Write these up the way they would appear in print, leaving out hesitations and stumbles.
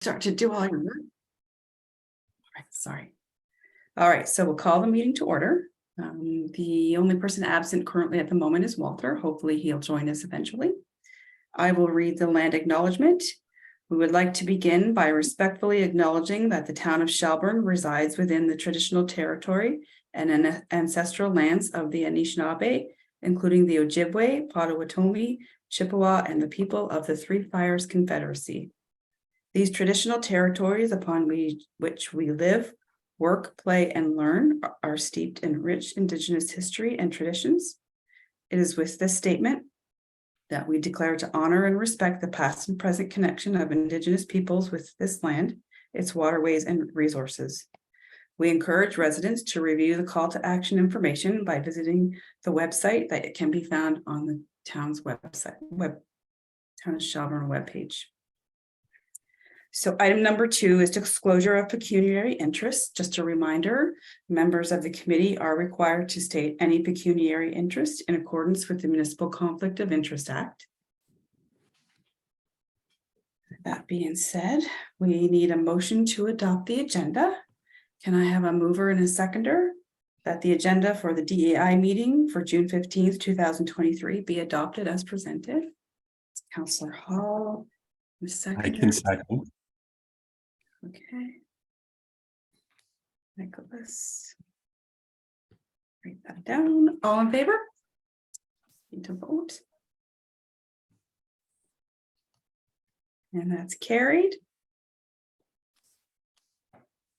Start to do all your work. All right, sorry. All right, so we'll call the meeting to order. The only person absent currently at the moment is Walter. Hopefully he'll join us eventually. I will read the land acknowledgement. We would like to begin by respectfully acknowledging that the town of Shelburne resides within the traditional territory and ancestral lands of the Anishinaabe, including the Ojibwe, Potawatomi, Chippewa, and the people of the Three Fires Confederacy. These traditional territories upon which we live, work, play, and learn are steeped in rich Indigenous history and traditions. It is with this statement that we declare to honor and respect the past and present connection of Indigenous peoples with this land, its waterways, and resources. We encourage residents to review the call to action information by visiting the website that can be found on the town's website, Town of Shelburne webpage. So item number 2 is disclosure of pecuniary interest. Just a reminder, members of the committee are required to state any pecuniary interest in accordance with the Municipal Conflict of Interest Act. That being said, we need a motion to adopt the agenda. Can I have a mover and a seconder that the agenda for the DEI meeting for June 15th, 2023 be adopted as presented? It's Councillor Hall. I can second. Okay. Nicholas. Write that down. All in favor? Need to vote. And that's carried.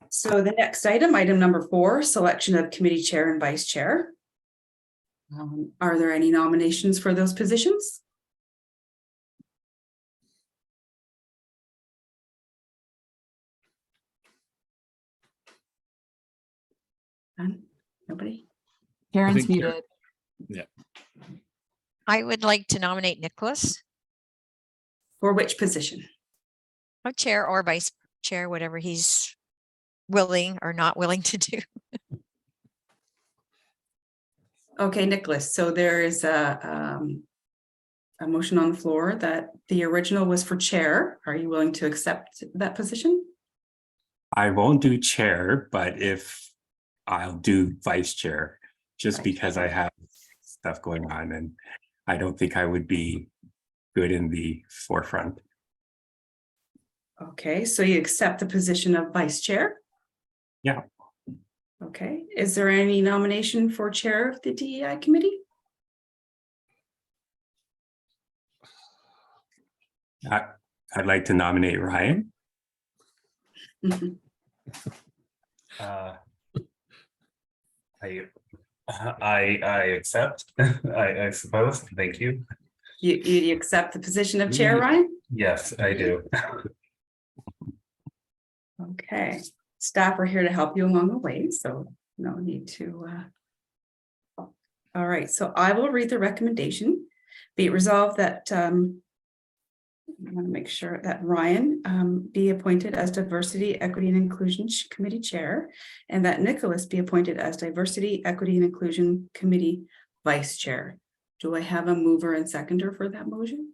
So the next item, item number 4, selection of committee chair and vice chair. Are there any nominations for those positions? None? Nobody? Karen's muted. Yeah. I would like to nominate Nicholas, For which position? chair or vice chair, whatever he's willing or not willing to do. Okay, Nicholas, so there is a motion on the floor that the original was for chair. Are you willing to accept that position? I won't do chair, but if I'll do vice chair, just Right. because I have stuff going on and I don't think I would be good in the forefront. Okay, so you accept the position of vice chair? Yeah. Okay, is there any nomination for chair of the DEI committee? I'd like to nominate Ryan. Mhm. I accept. I suppose. Thank you. You accept the position of chair, Ryan? Yes, I do. Okay, staff are here to help you along the way, so no need to. All right, so I will read the recommendation. Be it resolved that I want to make sure that Ryan be appointed as Diversity, Equity, and Inclusion Committee Chair, and that Nicholas be appointed as Diversity, Equity, and Inclusion Committee Vice Chair. Do I have a mover and seconder for that motion?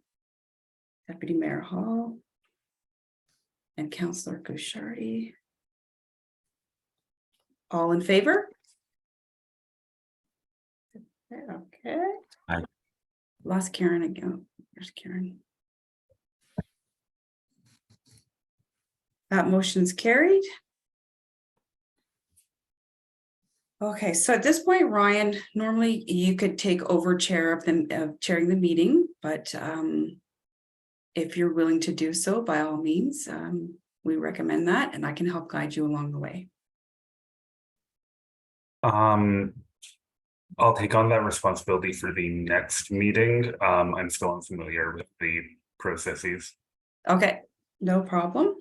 Deputy Mayor Hall and Councillor Gushardi. All in favor? Okay. Aye. Lost Karen again. There's Karen. That motion's carried. Okay, so at this point, Ryan, normally you could take over chair of chairing the meeting, but if you're willing to do so, by all means, we recommend that, and I can help guide you along the way. I'll take on that responsibility for the next meeting. I'm still unfamiliar with the processes. Okay, no problem.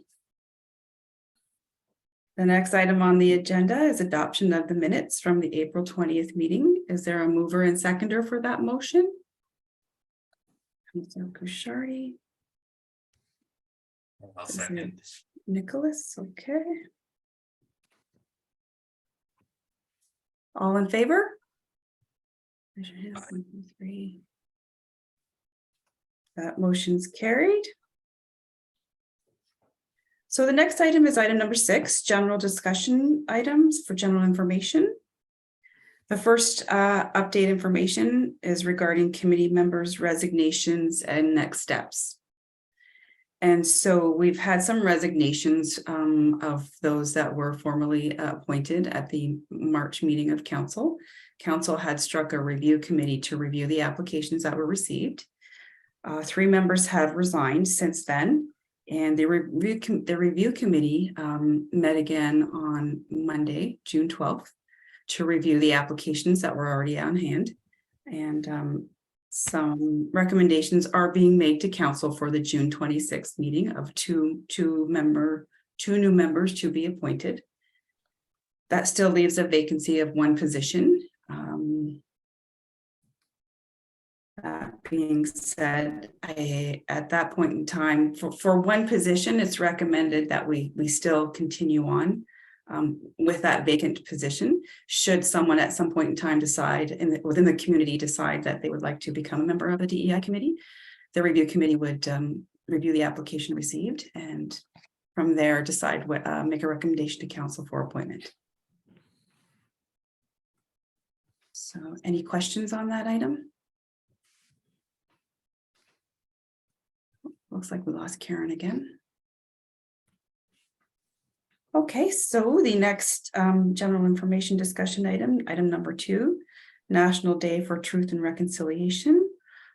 The next item on the agenda is adoption of the minutes from the April 20th meeting. Is there a mover and seconder for that motion? Councilor Gushardi. I'll second. Nicholas, okay. All in favor? Raise your hand. 1, 2, 3. That motion's carried. So the next item is item number 6, general discussion items for general information. The first update information is regarding committee members' resignations and next steps. And so we've had some resignations of those that were formally appointed at the March meeting of council. Council had struck a review committee to review the applications that were received. 3 members have resigned since then, and the review committee met again on Monday, June 12th, to review the applications that were already on hand. And some recommendations are being made to council for the June 26th meeting of two new members to be appointed. That still leaves a vacancy of 1 position. That being said, at that point in time, for 1 position, it's recommended that we still continue on with that vacant position. Should someone at some point in time decide within the community decide that they would like to become a member of the DEI committee, the review committee would review the application received and from there decide what make a recommendation to council for appointment. So any questions on that item? Looks like we lost Karen again. Okay, so the next general information discussion item number 2, National Day for Truth and Reconciliation,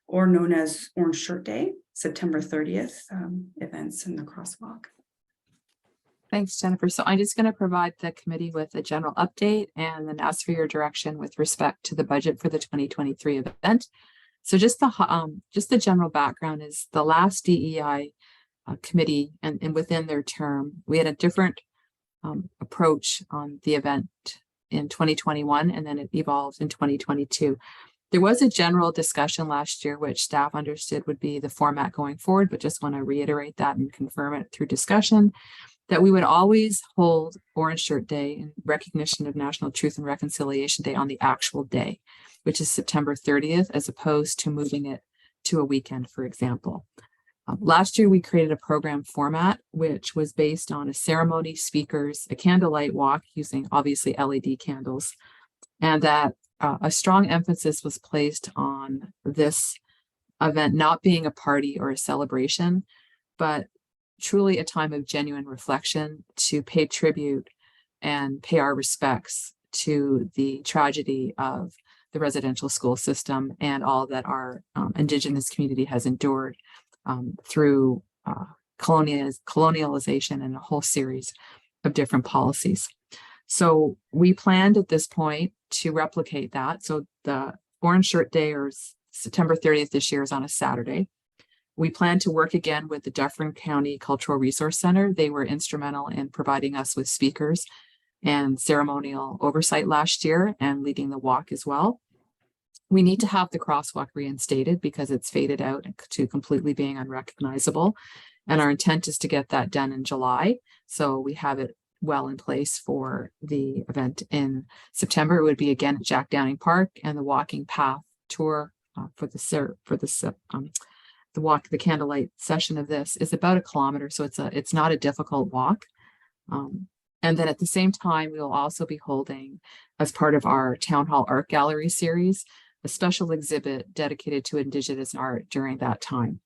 or known as Orange Shirt Day, September 30th, events in the crosswalk. Thanks, Jennifer. So I'm just going to provide the committee with a general update and then ask for your direction with respect to the budget for the 2023 event. So just the general background is the last DEI committee and within their term, we had a different approach on the event in 2021, and then it evolved in 2022. There was a general discussion last year, which staff understood would be the format going forward, but just want to reiterate that and confirm it through discussion, that we would always hold Orange Shirt Day in recognition of National Truth and Reconciliation Day on the actual day, which is September 30th, as opposed to moving it to a weekend, for example. Last year, we created a program format, which was based on a ceremony, speakers, a candlelight walk using obviously LED candles, and that a strong emphasis was placed on this event not being a party or a celebration, but truly a time of genuine reflection to pay tribute and pay our respects to the tragedy of the residential school system and all that our Indigenous community has endured through colonialization and a whole series of different policies. So we planned at this point to replicate that. So the Orange Shirt Day, or September 30th this year, is on a Saturday. We plan to work again with the Dufferin County Cultural Resource Center. They were instrumental in providing us with speakers and ceremonial oversight last year and leading the walk as well. We need to have the crosswalk reinstated because it's faded out to completely being unrecognizable. And our intent is to get that done in July. So we have it well in place for the event in September. It would be again at Jack Downing Park, and the walking path tour for the candlelight session of this is about 1 kilometer. So it's not a difficult walk. And then at the same time, we will also be holding, as part of our Town Hall Art Gallery series, a special exhibit dedicated to Indigenous art during that time.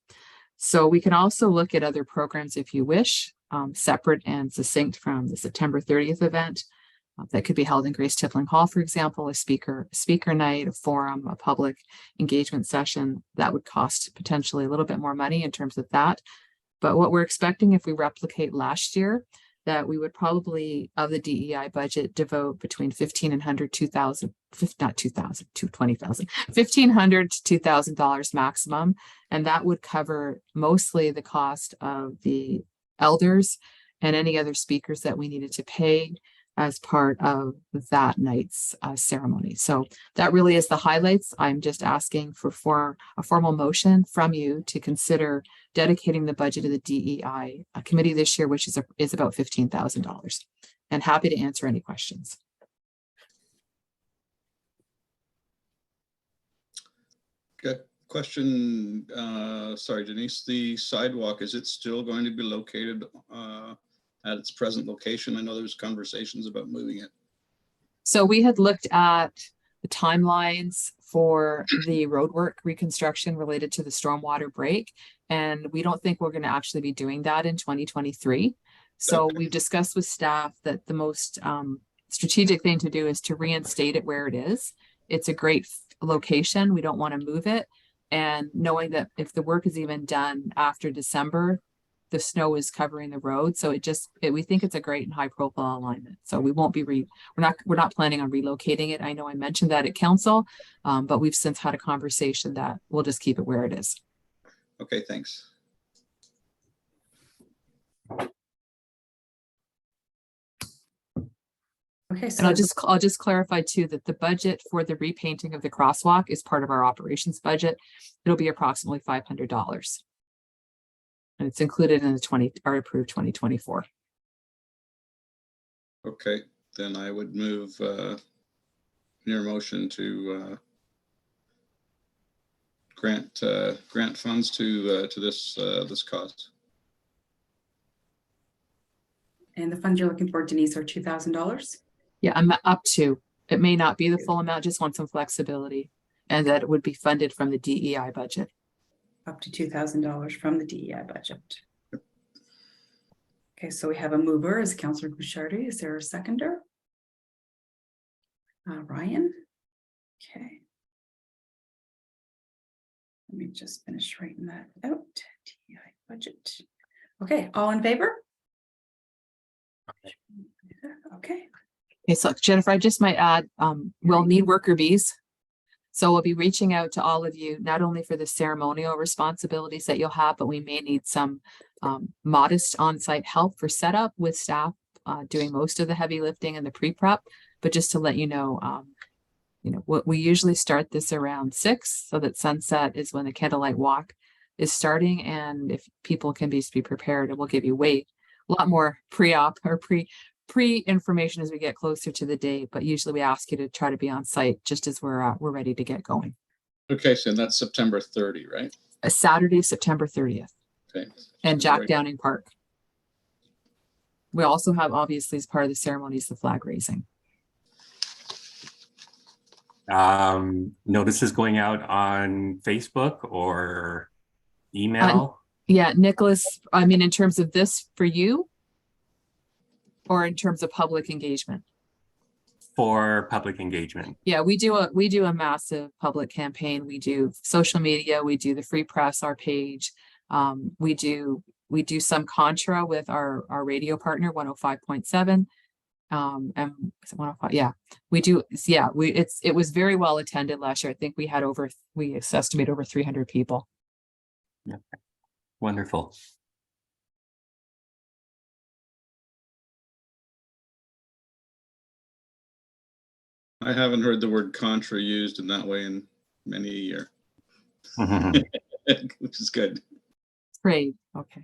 So we can also look at other programs if you wish, separate and succinct from the September 30th event. That could be held in Grace Tippling Hall, for example, a speaker night, a forum, a public engagement session. That would cost potentially a little bit more money in terms of that. But what we're expecting, if we replicate last year, that we would probably, of the DEI budget, devote between $1,500 to $2,000 maximum. And that would cover mostly the cost of the elders and any other speakers that we needed to pay as part of that night's ceremony. So that really is the highlights. I'm just asking for a formal motion from you to consider dedicating the budget of the DEI committee this year, which is about $15,000. And happy to answer any questions. Good question. Sorry, Denise, the sidewalk, is it still going to be located at its present location? I know there's conversations about moving it. So we had looked at the timelines for the roadwork reconstruction related to the stormwater break. And we don't think we're going to actually be doing that in 2023. So Okay. we've discussed with staff that the most strategic thing to do is to reinstate it where it is. It's a great location. We don't want to move it. And knowing that if the work is even done after December, the snow is covering the road. So we think it's a great and high profile alignment. So we won't be, we're not planning on relocating it. I know I mentioned that at council, but we've since had a conversation that we'll just keep it where it is. Okay, thanks. Okay, And so I'll just clarify too, that the budget for the repainting of the crosswalk is part of our operations budget. It'll be approximately $500. And it's included in the our approved 2024. Okay, then I would move your motion to grant funds to this cause. and the funds you're looking for, Denise, are $2,000. Yeah, I'm up to, it may not be the full amount, just want some flexibility. And that it would be funded from the DEI budget. Up to $2,000 from the DEI budget. Okay, so we have a mover as Councillor Bouchardy. Is there a seconder? Ryan? Okay. Let me just finish writing that out. DEI budget. Okay, all in favor? Okay. Okay, so Jennifer, I just might add, we'll need worker bees. So we'll be reaching out to all of you, not only for the ceremonial responsibilities that you'll have, but we may need some modest on-site help for setup with staff doing most of the heavy lifting and the pre-prep. But just to let you know, what we usually start this around 6, so that sunset is when the candlelight walk is starting. And if people can be prepared, and we'll give you a lot more pre-op or pre-information as we get closer to the date, but usually we ask you to try to be on site just as we're ready to get going. Okay, so that's September 30, right? A Saturday, September 30th, Okay. and Jack Right. Downing Park. We also have, obviously, as part of the ceremonies, the flag raising. Notices going out on Facebook or email? Yeah, Nicholas, I mean, in terms of this for you, or in terms of public engagement? For public engagement. Yeah, we do a massive public campaign. We do social media, we do the free press, our page. We do some contra with our radio partner 105.7. And 105, yeah, we do. Yeah, it was very well attended last year. I think we estimate over 300 people. Yeah. Wonderful. I haven't heard the word contra used in that way in many a year, which is good. Great. Okay.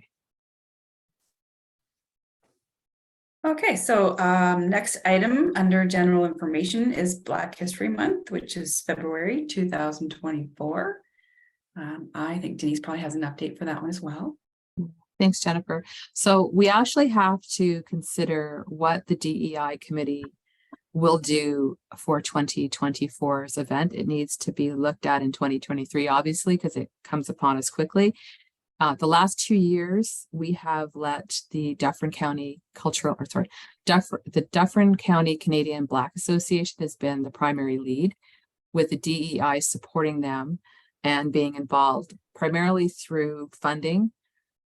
Okay, so next item under general information is Black History Month, which is February 2024. I think Denise probably has an update for that one as well. Thanks, Jennifer. So we actually have to consider what the DEI committee will do for 2024's event. It needs to be looked at in 2023, obviously, because it comes upon us quickly. The last 2 years, we have let the Dufferin County the Dufferin County Canadian Black Association has been the primary lead, with the DEI supporting them and being involved primarily through funding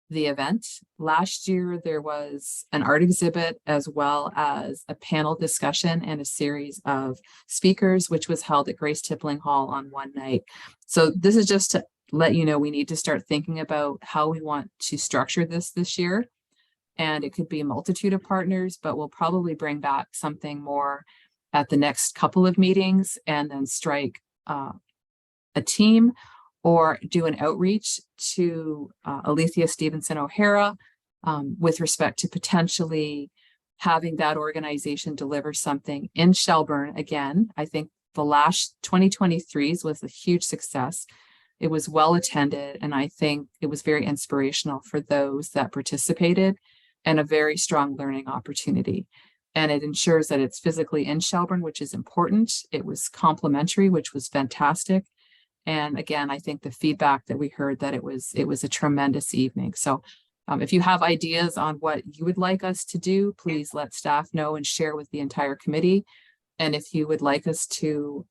the event. Last year, there was an art exhibit as well as a panel discussion and a series of speakers, which was held at Grace Tippling Hall on one night. So this is just to let you know, we need to start thinking about how we want to structure this year. And it could be a multitude of partners, but we'll probably bring back something more at the next couple of meetings and then strike a team or do an outreach to Alethea Stevenson O'Hara with respect to potentially having that organization deliver something in Shelburne. Again, I think the last 2023's was a huge success. It was well attended, and I think it was very inspirational for those that participated. and a very strong learning opportunity. And it ensures that it's physically in Shelburne, which is important. It was complimentary, which was fantastic. And again, I think the feedback that we heard that it was a tremendous evening. So if you have ideas on what you would like us to do, please let staff know and share with the entire committee. And if you would like us to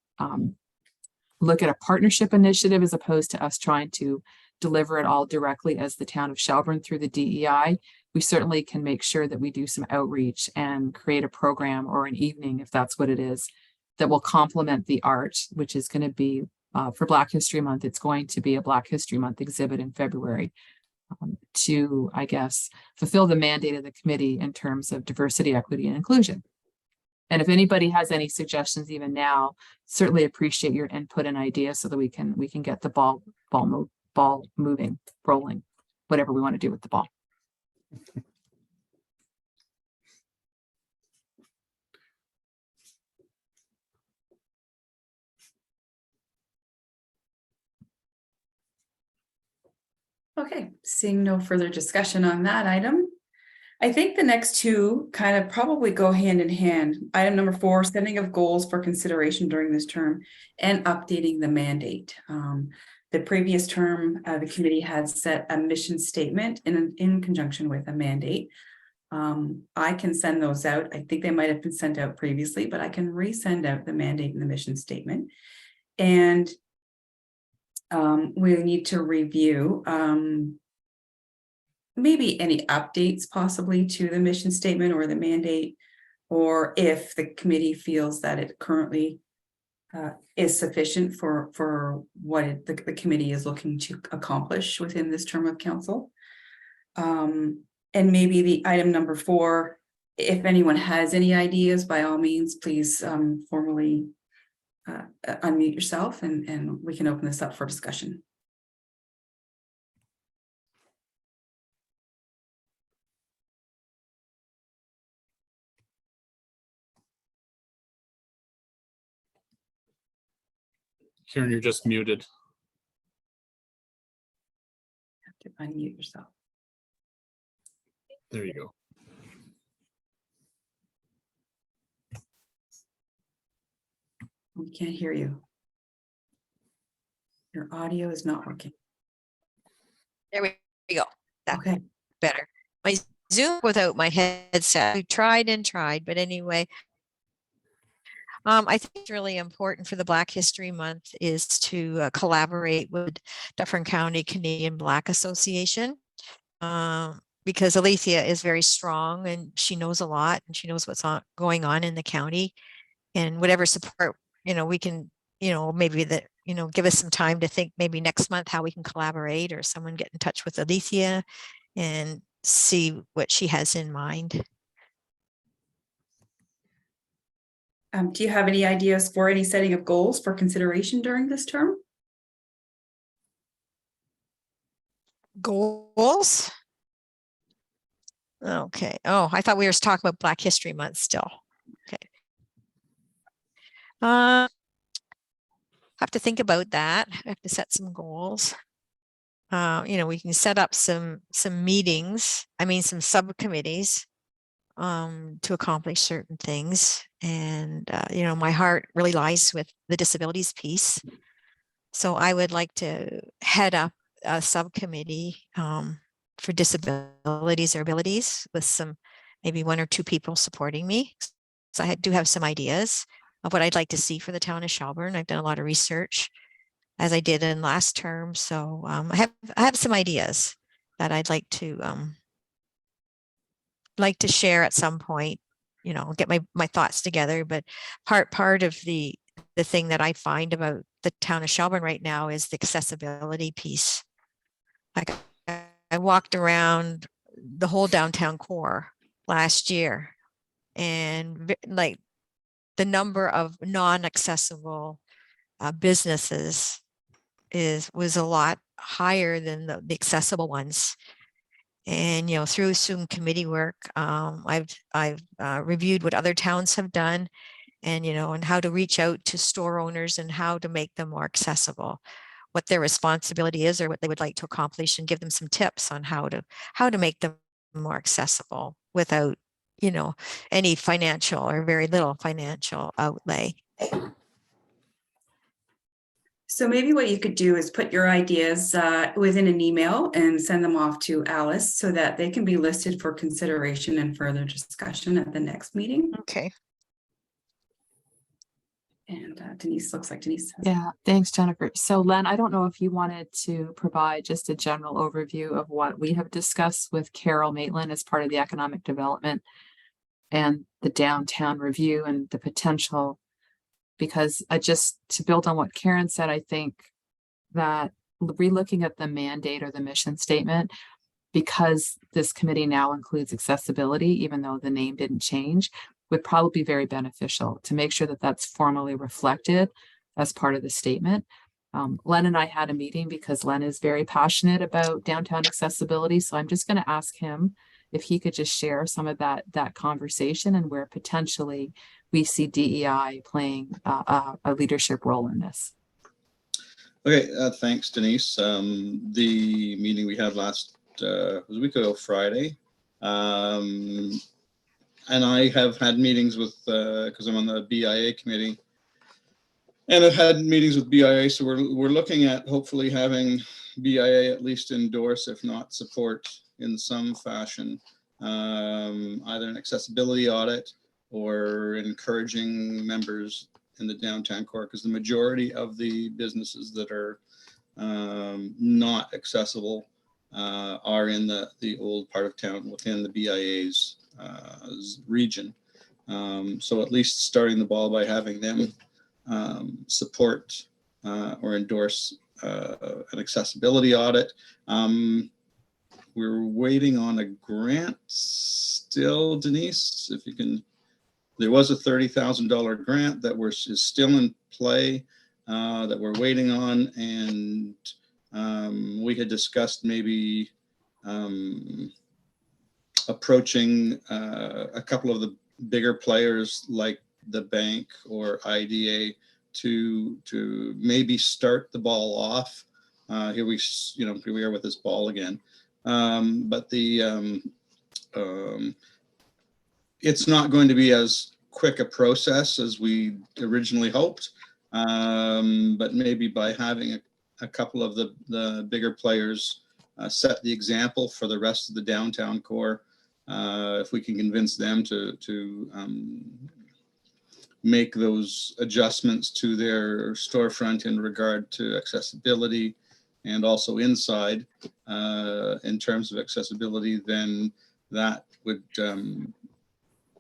look at a partnership initiative as opposed to us trying to deliver it all directly as the town of Shelburne through the DEI, we certainly can make sure that we do some outreach and create a program or an evening, if that's what it is, that will complement the art, which is going to be for Black History Month. It's going to be a Black History Month exhibit in February to, I guess, fulfill the mandate of the committee in terms of diversity, equity, and inclusion. And if anybody has any suggestions even now, certainly appreciate your input and ideas so that we can get the ball moving, rolling, whatever we want to do with the ball. Okay, seeing no further discussion on that item. I think the next two kind of probably go hand in hand. Item number 4, setting of goals for consideration during this term and updating the mandate. The previous term, the committee had set a mission statement in conjunction with a mandate. I can send those out. I think they might have been sent out previously, but I can resend out the mandate and the mission statement. And we need to review maybe any updates possibly to the mission statement or the mandate, or if the committee feels that it currently is sufficient for what the committee is looking to accomplish within this term of council. And maybe the item number 4, if anyone has any ideas, by all means, please formally unmute yourself and we can open this up for discussion. Karen, you're just muted. To unmute yourself. There you go. We can't hear you. Your audio is not working. There we go. That's Okay. better. My Zoom without my headset. We tried and tried, but anyway. I think it's really important for the Black History Month is to collaborate with Dufferin County Canadian Black Association, because Alethea is very strong and she knows a lot and she knows what's going on in the county, and whatever support, we can, maybe that, give us some time to think maybe next month how we can collaborate, or someone get in touch with Alethea and see what she has in mind. Do you have any ideas for any setting of goals for consideration during this term? Goals? Okay. Oh, I thought we were talking about Black History Month still. Okay. Have to think about that. I have to set some goals. We can set up some meetings, some subcommittees to accomplish certain things. And, my heart really lies with the disabilities piece. So I would like to head up a subcommittee for disabilities or abilities with some, maybe 1 or 2 people supporting me. So I do have some ideas of what I'd like to see for the town of Shelburne. I've done a lot of research as I did in last term. So I have some ideas that I'd like to share at some point, get my thoughts together. But part of the thing that I find about the town of Shelburne right now is the accessibility piece. Like I walked around the whole downtown core last year, and like the number of non-accessible businesses was a lot higher than the accessible ones. And through some committee work, I've reviewed what other towns have done, and and how to reach out to store owners and how to make them more accessible, what their responsibility is or what they would like to accomplish, and give them some tips on how to make them more accessible without, you know, any financial or very little financial outlay. So maybe what you could do is put your ideas within an email and send them off to Alice so that they can be listed for consideration and further discussion at the next meeting. Okay. And Denise, looks like Denise. Yeah, thanks, Jennifer. So Len, I don't know if you wanted to provide just a general overview of what we have discussed with Carol Maitland as part of the economic development and the downtown review and the potential, because to build on what Karen said, I think that relooking at the mandate or the mission statement, because this committee now includes accessibility, even though the name didn't change, would probably be very beneficial to make sure that that's formally reflected as part of the statement. Len and I had a meeting because Len is very passionate about downtown accessibility. So I'm just going to ask him if he could just share some of that conversation and where potentially we see DEI playing a leadership role in this. Okay, thanks, Denise. The meeting we had last was a week ago, Friday. And I have had meetings with, because I'm on the BIA committee, and I've had meetings with BIA. So we're looking at hopefully having BIA at least endorse, if not support in some fashion, either an accessibility audit or encouraging members in the downtown core, because the majority of the businesses that are not accessible are in the old part of town within the BIA's region. So at least starting the ball by having them support or endorse an accessibility audit. We're waiting on a grant still, Denise, if you can. There was a $30,000 grant that is still in play that we're waiting on, and we had discussed maybe approaching a couple of the bigger players like the bank or IDA to maybe start the ball off. Here we are with this ball again, but it's not going to be as quick a process as we originally hoped, but maybe by having a couple of the bigger players set the example for the rest of the downtown core, if we can convince them to make those adjustments to their storefront in regard to accessibility and also inside in terms of accessibility, then that would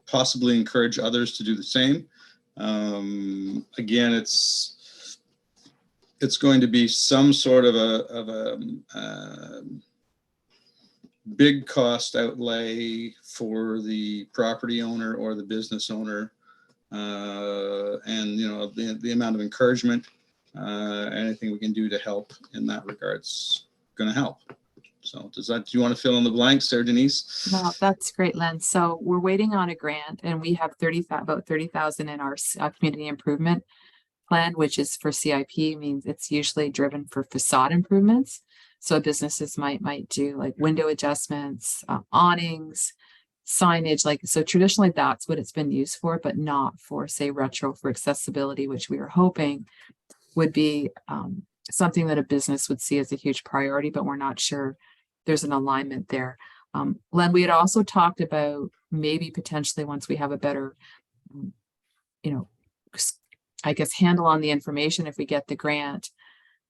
possibly encourage others to do the same. Again, it's going to be some sort of a big cost outlay for the property owner or the business owner, and the amount of encouragement, anything we can do to help in that regard's going to help. So do you want to fill in the blanks there, Denise? No, that's great, Len. So we're waiting on a grant, and we have about 30,000 in our community improvement plan, which is for CIP, means it's usually driven for facade improvements. So businesses might do like window adjustments, awnings, signage, so traditionally that's what it's been used for, but not for, say, retro for accessibility, which we were hoping would be something that a business would see as a huge priority, but we're not sure there's an alignment there. Len, we had also talked about maybe potentially once we have a better, I guess, handle on the information, if we get the grant,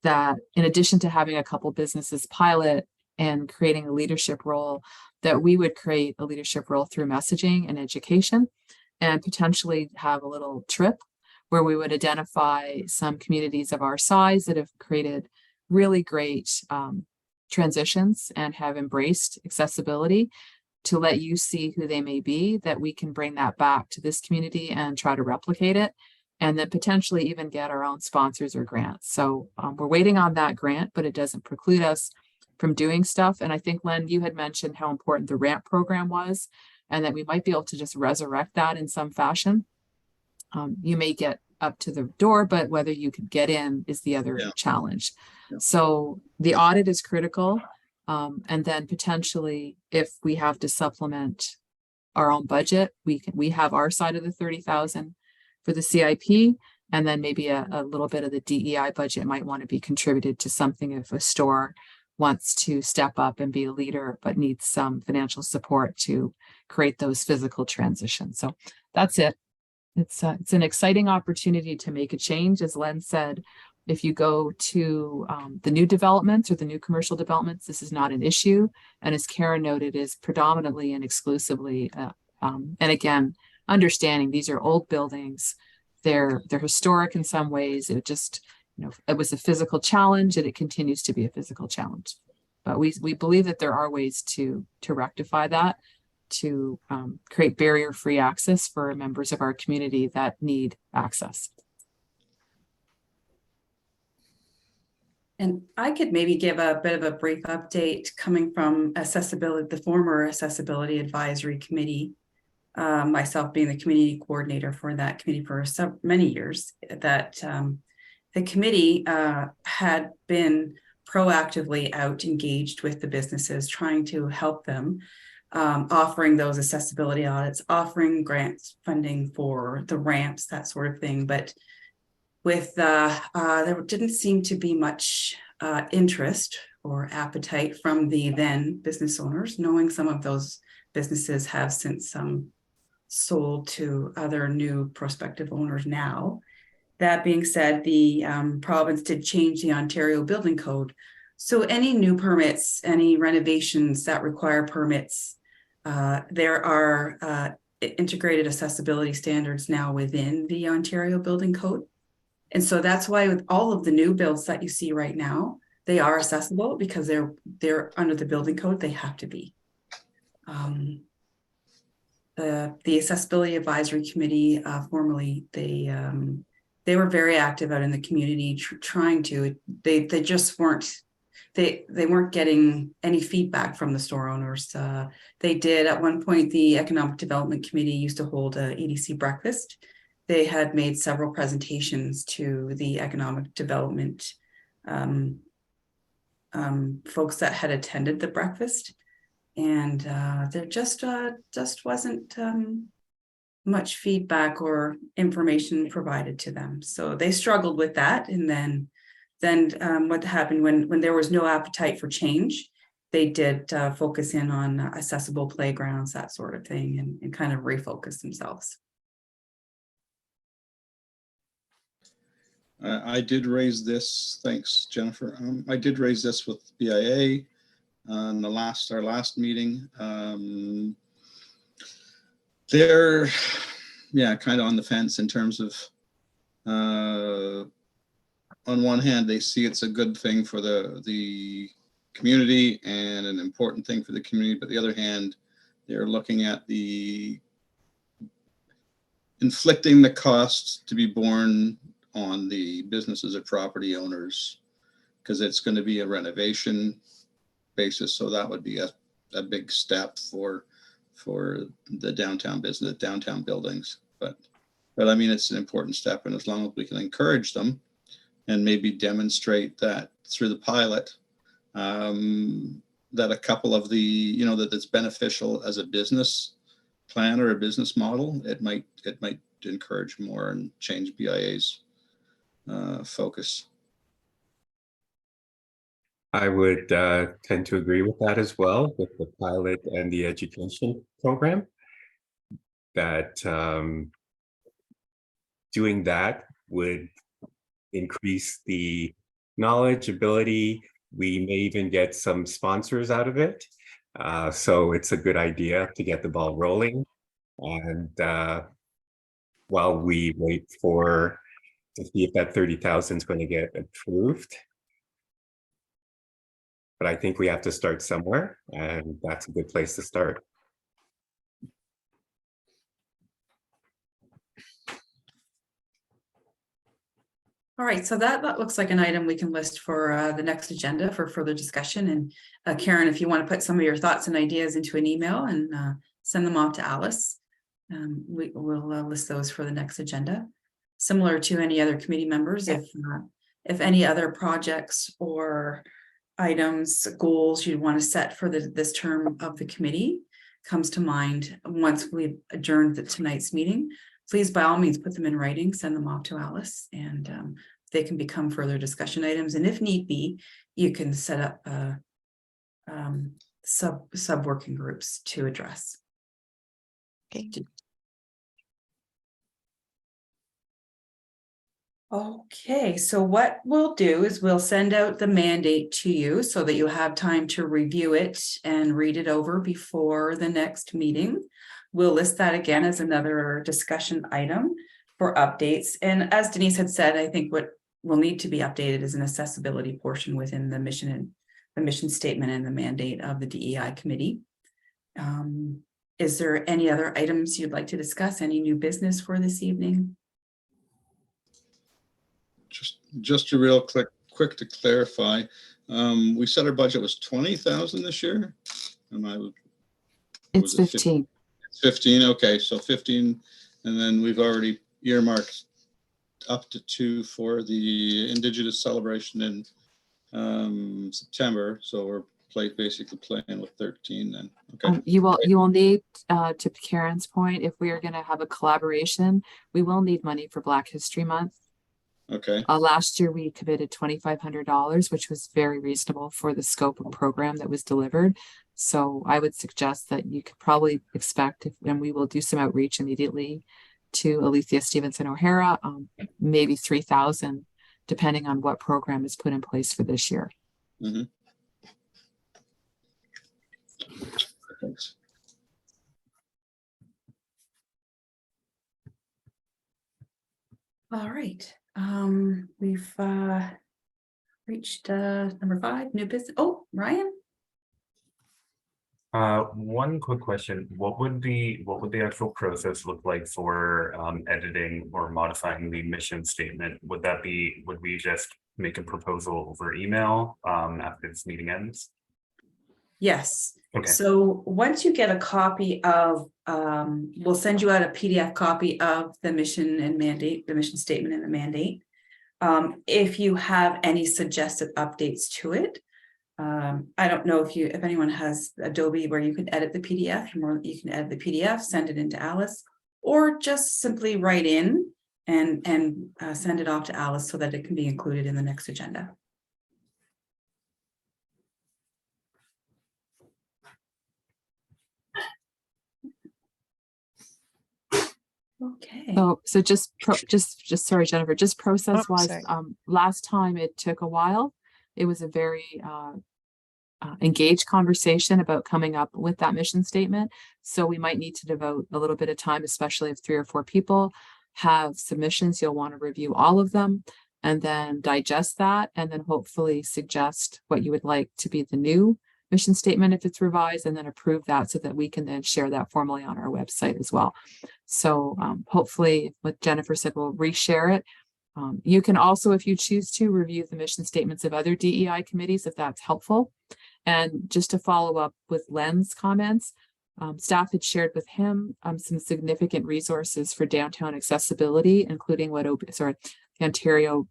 that in addition to having a couple businesses pilot and creating a leadership role, that we would create a leadership role through messaging and education, and potentially have a little trip where we would identify some communities of our size that have created really great transitions and have embraced accessibility, to let you see who they may be, that we can bring that back to this community and try to replicate it, and then potentially even get our own sponsors or grants. So we're waiting on that grant, but it doesn't preclude us from doing stuff. And I think, Len, you had mentioned how important the ramp program was, and that we might be able to just resurrect that in some fashion. You may get up to the door, but whether you could get in is the other challenge. Yeah. So the audit is critical. And then potentially, if we have to supplement our own budget, we have our side of the 30,000 for the CIP. And then maybe a little bit of the DEI budget might want to be contributed to something if a store wants to step up and be a leader, but needs some financial support to create those physical transitions. So that's it. It's an exciting opportunity to make a change. As Len said, if you go to the new developments or the new commercial developments, this is not an issue. And as Karen noted, is predominantly and exclusively, and again, understanding these are old buildings. They're historic in some ways. It just, it was a physical challenge, and it continues to be a physical challenge. But we believe that there are ways to rectify that, to create barrier-free access for members of our community that need access. And I could maybe give a bit of a brief update coming from accessibility, the former Accessibility Advisory Committee. Myself being the community coordinator for that committee for many years, that the committee had been proactively out engaged with the businesses, trying to help them, offering those accessibility audits, offering grants funding for the ramps, that sort of thing. But with there didn't seem to be much interest or appetite from the then business owners, knowing some of those businesses have since sold to other new prospective owners now. That being said, the province did change the Ontario Building Code. So any new permits, any renovations that require permits, there are integrated accessibility standards now within the Ontario Building Code. And so that's why with all of the new builds that you see right now, they are accessible because they're under the building code, they have to be. The Accessibility Advisory Committee, formerly, they were very active out in the community, trying to. They just weren't. They weren't getting any feedback from the store owners. They did at one point. The Economic Development Committee used to hold a EDC breakfast. They had made several presentations to the economic development folks that had attended the breakfast. And there just wasn't much feedback or information provided to them. So they struggled with that. And then what happened when there was no appetite for change, they did focus in on accessible playgrounds, that sort of thing, and kind of refocus themselves. I did raise this, thanks, Jennifer. I did raise this with BIA on our last meeting. They're kind of on the fence in terms of on one hand they see it's a good thing for the community and an important thing for the community, but the other hand they're looking at the inflicting the costs to be borne on the businesses or property owners, because it's going to be a renovation basis. So that would be a big step for the downtown business, the downtown buildings. But I mean, it's an important step. And as long as we can encourage them and maybe demonstrate that through the pilot, that a couple of the, that it's beneficial as a business plan or a business model, it might encourage more and change BIA's focus. I would tend to agree with that as well, with the pilot and the education program, that doing that would increase the knowledge, ability. We may even get some sponsors out of it. So it's a good idea to get the ball rolling. And while we wait to see if that 30,000 is going to get approved. But I think we have to start somewhere, and that's a good place to start. All right, so that looks like an item we can list for the next agenda for further discussion. And Karen, if you want to put some of your thoughts and ideas into an email and send them off to Alice, we'll list those for the next agenda. Similar to any other committee members, if any other projects or items, goals you'd want to set for this term of the committee comes to mind once we've adjourned tonight's meeting, please by all means put them in writing, send them off to Alice, and they can become further discussion items. And if need be, you can set up sub working groups to address. Okay. Okay, so what we'll do is we'll send out the mandate to you so that you have time to review it and read it over before the next meeting. We'll list that again as another discussion item for updates. And as Denise had said, I think what will need to be updated is an accessibility portion within the mission and the mission statement and the mandate of the DEI committee. Is there any other items you'd like to discuss? Any new business for this evening? Just a real quick to clarify, we said our budget was 20,000 this year. It's 15. 15, okay, so 15, and then we've already earmarked up to 2 for the Indigenous celebration in September, so we're basically playing with 13 then. Okay. You will need, to Karen's point, if we are going to have a collaboration, we will need money for Black History Month. Okay. Last year we committed $2,500, which was very reasonable for the scope of program that was delivered. So I would suggest that you could probably expect, and we will do some outreach immediately to Alethea Stevenson O'Hara, maybe 3,000, depending on what program is put in place for this year. Mm-hmm. Thanks. All right. We've reached number 5, new business. Oh, Ryan. One quick question. What would the actual process look like for editing or modifying the mission statement? Would we just make a proposal over email after this meeting ends? Yes. Okay. So once you get a copy of, we'll send you out a PDF copy of the mission and mandate, the mission statement and the mandate. If you have any suggested updates to it, I don't know if anyone has Adobe where you can edit the PDF, you can edit the PDF, send it into Alice, or just simply write in and send it off to Alice so that it can be included in the next agenda. Okay. So just sorry, Jennifer, just process wise, sorry. last time it took a while. It was a very engaged conversation about coming up with that mission statement. So we might need to devote a little bit of time, especially if 3 or 4 people have submissions. You'll want to review all of them and then digest that, and then hopefully suggest what you would like to be the new mission statement if it's revised, and then approve that so that we can then share that formally on our website as well. So hopefully what Jennifer said, we'll reshare it. You can also, if you choose to, review the mission statements of other DEI committees if that's helpful. And just to follow up with Len's comments, staff had shared with him some significant resources for downtown accessibility, including the Ontario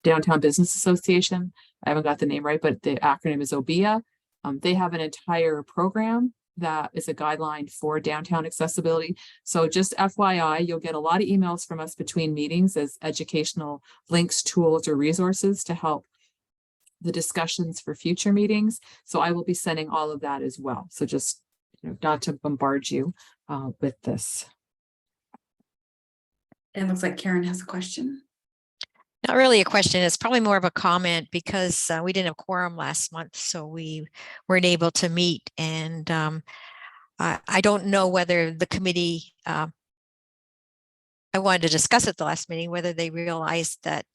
Downtown Business Association. I haven't got the name right, but the acronym is OBIA. They have an entire program that is a guideline for downtown accessibility. So just FYI, you'll get a lot of emails from us between meetings as educational links, tools, or resources to help the discussions for future meetings. So I will be sending all of that as well. So just, not to bombard you with this. And it looks like Karen has a question. Not really a question. It's probably more of a comment because we didn't have quorum last month, so we weren't able to meet. And I don't know whether the committee, I wanted to discuss at the last meeting, whether they realized that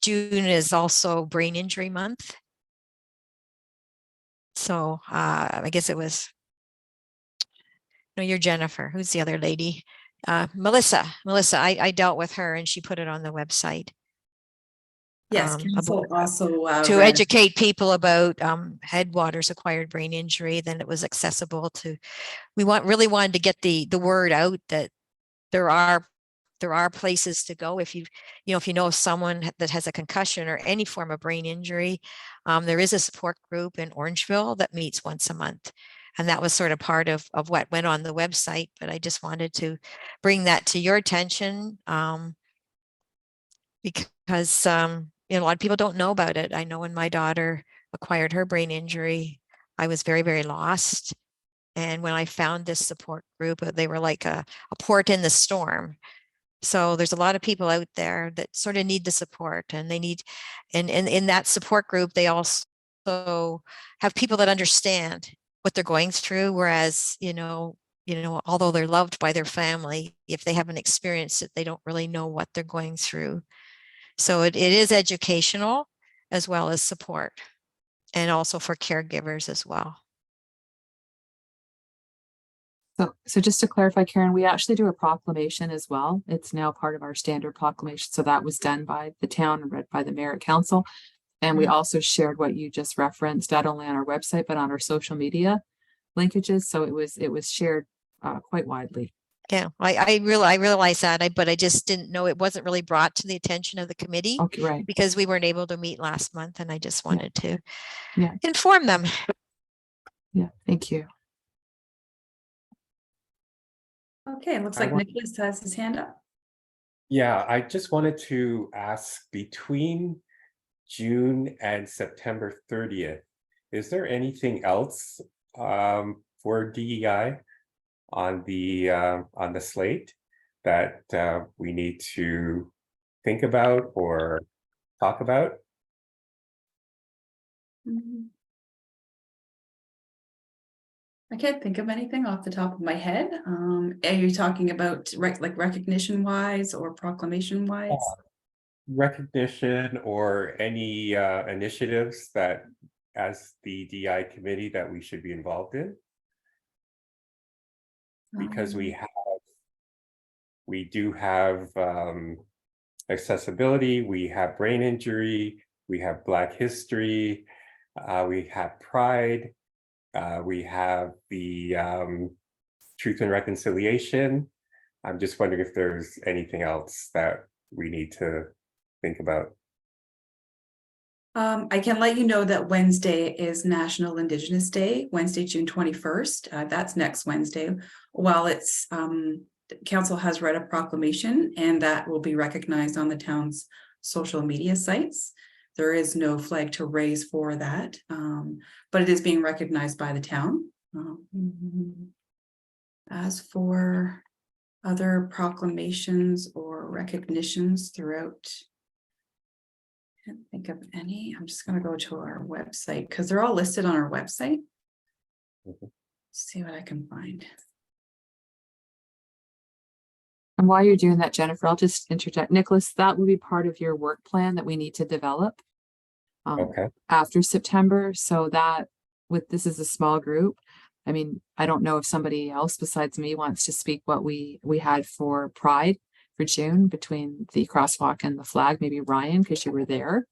June is also Brain Injury Month. So I guess it was, no, you're Jennifer. Who's the other lady? Melissa, I dealt with her and she put it on the website. Yes, council also to educate people about Headwaters acquired brain injury. Then it was accessible to, really wanted to get the word out that there are there are places to go if if you know someone that has a concussion or any form of brain injury. There is a support group in Orangeville that meets once a month. And that was sort of part of what went on the website, but I just wanted to bring that to your attention. Because a lot of people don't know about it. I know when my daughter acquired her brain injury, I was very, very lost. And when I found this support group, they were like a port in the storm. So there's a lot of people out there that sort of need the support, and they need, and in that support group, they also have people that understand what they're going through. Whereas, although they're loved by their family, if they haven't experienced it, they don't really know what they're going through. So it is educational as well as support, and also for caregivers as well. So just to clarify, Karen, we actually do a proclamation as well. It's now part of our standard proclamation. So that was done by the town and read by the mayor and council. And we also shared what you just referenced, not only on our website, but on our social media linkages. So it was shared quite widely. Yeah, I realize that, but I just didn't know, it wasn't really brought to the attention of the committee. Okay, right. Because we weren't able to meet last month, and I just wanted to Yeah. inform them. Yeah, thank you. Okay, looks I like want- Nicholas has his hand up. Yeah, I just wanted to ask, between June and September 30th, is there anything else for DEI on the slate that we need to think about or talk about? I can't think of anything off the top of my head. Are you talking about like recognition wise or proclamation wise? Recognition or any initiatives that, as the DEI committee, that we should be involved in? Because we do have accessibility, we have brain injury, we have Black history, we have pride, we have the truth and reconciliation. I'm just wondering if there's anything else that we need to think about. I can let you know that Wednesday is National Indigenous Day, Wednesday, June 21st. That's next Wednesday. While it's council has read a proclamation, and that will be recognized on the town's social media sites. There is no flag to raise for that, but it is being recognized by the town. As for other proclamations or recognitions throughout, I can't think of any. I'm just going to go to our website because they're all listed on our website. See what I can find. And while you're doing that, Jennifer, I'll just interject. Nicholas, that would be part of your work plan that we need to develop Okay. after September. So that this is a small group. I mean, I don't know if somebody else besides me wants to speak what we had for Pride for June between the crosswalk and the flag, maybe Ryan, because you were there.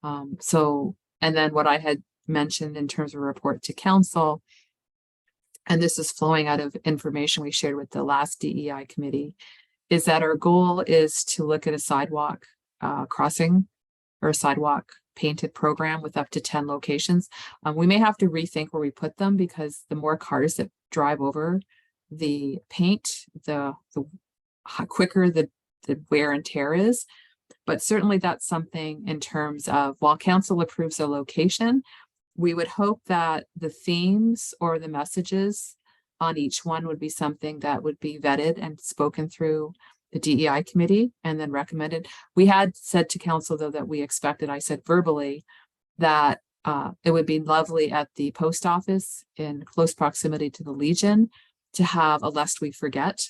And then what I had mentioned in terms of a report to council, and this is flowing out of information we shared with the last DEI committee, is that our goal is to look at a sidewalk crossing or a sidewalk painted program with up to 10 locations. We may have to rethink where we put them, because the more cars that drive over the paint, the quicker the wear and tear is. But certainly that's something in terms of, while council approves a location, we would hope that the themes or the messages on each one would be something that would be vetted and spoken through the DEI committee and then recommended. We had said to council, though, that we expected, I said verbally, that it would be lovely at the post office in close proximity to the Legion to have a Lest We Forget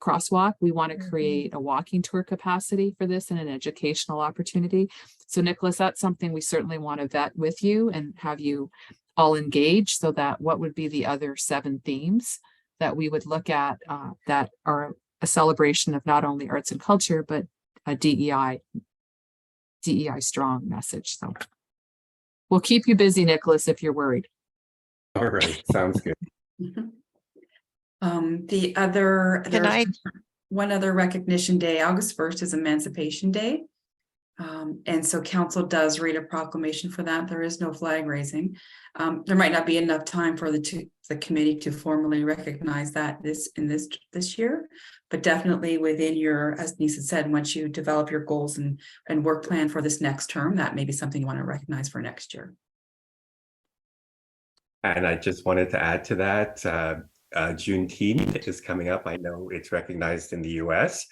crosswalk. We want to create a walking tour capacity for this and an educational opportunity. So Nicholas, that's something we certainly want to vet with you and have you all engage, so that what would be the other 7 themes that we would look at that are a celebration of not only arts and culture, but a DEI strong message. So we'll keep you busy, Nicholas, if you're worried. All right, sounds good. The other, Can I one other recognition day, August 1st is Emancipation Day. And so council does read a proclamation for that. There is no flag raising. There might not be enough time for the committee to formally recognize that this year, but definitely within your, as Nisa said, once you develop your goals and work plan for this next term, that may be something you want to recognize for next year. And I just wanted to add to that, Juneteenth is coming up. I know it's recognized in the US.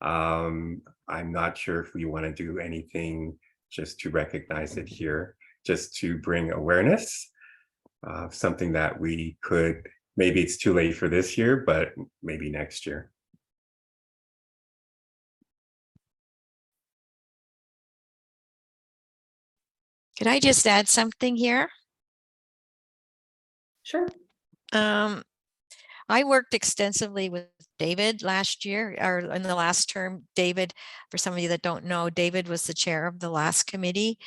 I'm not sure if we want to do anything just to recognize it here, just to bring awareness. Something that we could, maybe it's too late for this year, but maybe next year. Could I just add something here? Sure. I worked extensively with David last year, or in the last term. David, for some of you that don't know, David was the chair of the last committee.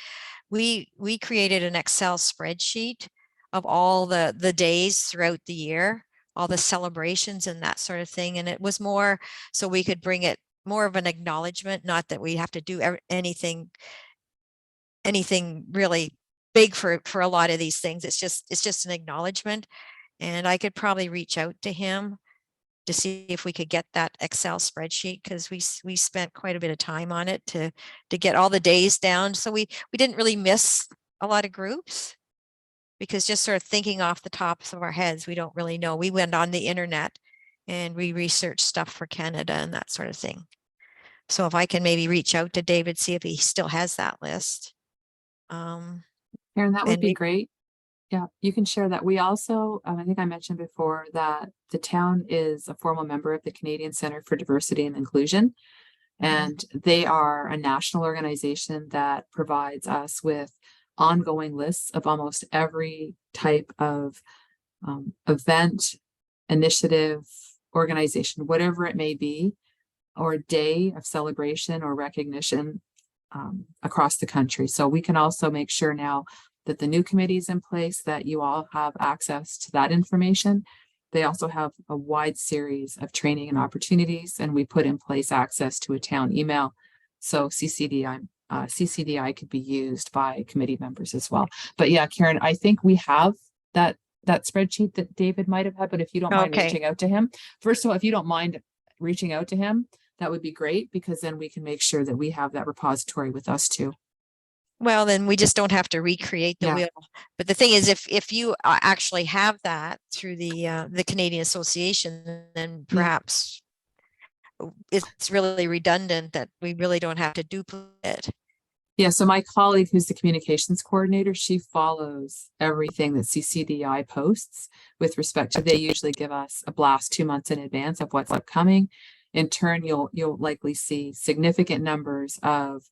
We created an Excel spreadsheet of all the days throughout the year, all the celebrations and that sort of thing. And it was more so we could bring it more of an acknowledgement, not that we have to do anything really big for a lot of these things. It's just an acknowledgement. And I could probably reach out to him to see if we could get that Excel spreadsheet, because we spent quite a bit of time on it to get all the days down. So we didn't really miss a lot of groups, because just sort of thinking off the tops of our heads, we don't really know. We went on the internet and we researched stuff for Canada and that sort of thing. So if I can maybe reach out to David, see if he still has that list. Karen, that would be great. Yeah, you can share that. We also, I think I mentioned before that the town is a formal member of the Canadian Centre for Diversity and Inclusion, and they are a national organization that provides us with ongoing lists of almost every type of event, initiative, organization, whatever it may be, or day of celebration or recognition across the country. So we can also make sure now that the new committee is in place, that you all have access to that information. They also have a wide series of training and opportunities, and we put in place access to a town email. So CCDI could be used by committee members as well. But yeah, Karen, I think we have that spreadsheet that David might have had, but if you don't mind reaching out to him, first of all, if you don't mind reaching out to him, that would be great, because then we can make sure that we have that repository with us too. Well, then we just don't have to recreate the wheel. But the thing is, if you actually have that through the Canadian Association, then perhaps it's really redundant that we really don't have to duplicate it. Yeah, so my colleague who's the communications coordinator, she follows everything that CCDI posts with respect to, they usually give us a blast 2 months in advance of what's upcoming. In turn, you'll likely see significant numbers of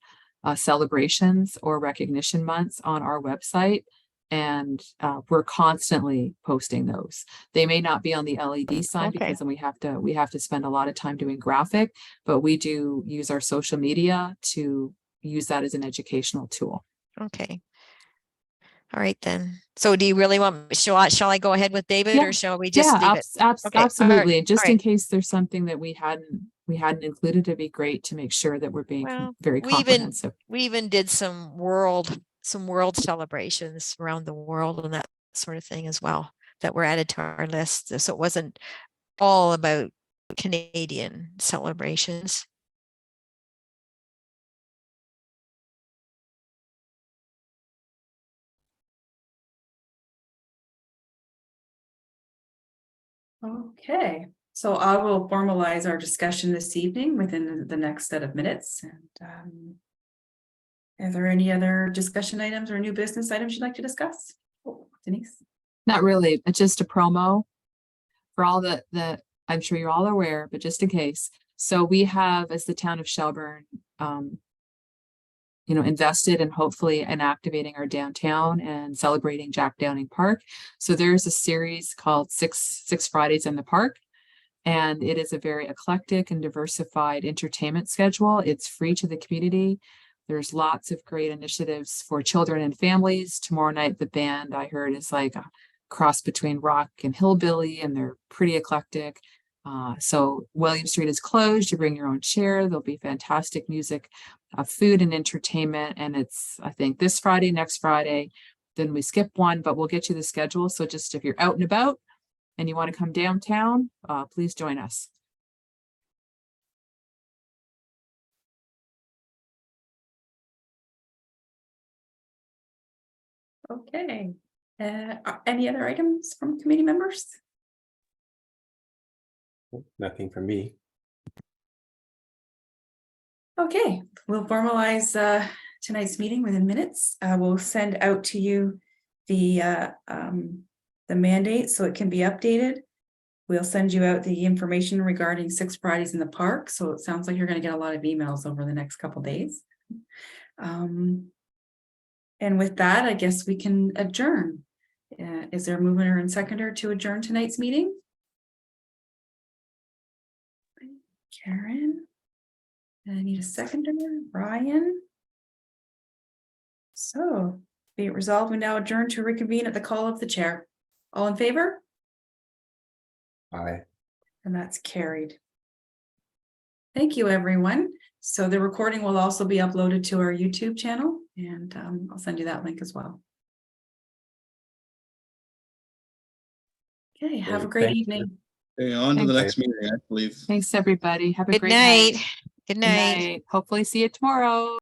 celebrations or recognition months on our website, and we're constantly posting those. They may not be on the LED sign because then we have to spend a lot of time doing graphic, but we do use our social media to use that as an educational tool. Okay. All right then. So do you really want, shall I go ahead with David, or shall we just leave it? Absolutely. And just in case there's something that we hadn't included, it'd be great to make sure that we're being very comprehensive. We even did some world celebrations around the world and that sort of thing as well, that were added to our list. So it wasn't all about Canadian celebrations. Okay, so I will formalize our discussion this evening within the next set of minutes. And are there any other discussion items or new business items you'd like to discuss? Oh, Denise? Not really, but just a promo for all that I'm sure you're all aware, but just in case. So we have, as the town of Shelburne, invested in hopefully in activating our downtown and celebrating Jack Downing Park. So there's a series called Six Fridays in the Park, and it is a very eclectic and diversified entertainment schedule. It's free to the community. There's lots of great initiatives for children and families. Tomorrow night, the band I heard is like a cross between rock and hillbilly, and they're pretty eclectic. So William Street is closed. You bring your own chair. There'll be fantastic music, food and entertainment. And it's, I think, this Friday, next Friday. Then we skip one, but we'll get you the schedule. So just if you're out and about and you want to come downtown, please join us. Okay. Any other items from committee members? Nothing from me. Okay, we'll formalize tonight's meeting within minutes. We'll send out to you the mandate so it can be updated. We'll send you out the information regarding 6 Fridays in the park. So it sounds like you're going to get a lot of emails over the next couple days. And with that, I guess we can adjourn. Is there a mover and seconder to adjourn tonight's meeting? Karen. And I need a seconder, Brian. So be it resolved, we now adjourn to reconvene at the call of the chair. All in favor? Aye. And that's carried. Thank you, everyone. So the recording will also be uploaded to our YouTube channel, and I'll send you that link as well. Okay, have a great Thank you. evening. Okay, on to the Thanks. next meeting, I believe. Thanks, everybody. Have a Good great night. night. Good Good night. night. Hopefully see you tomorrow.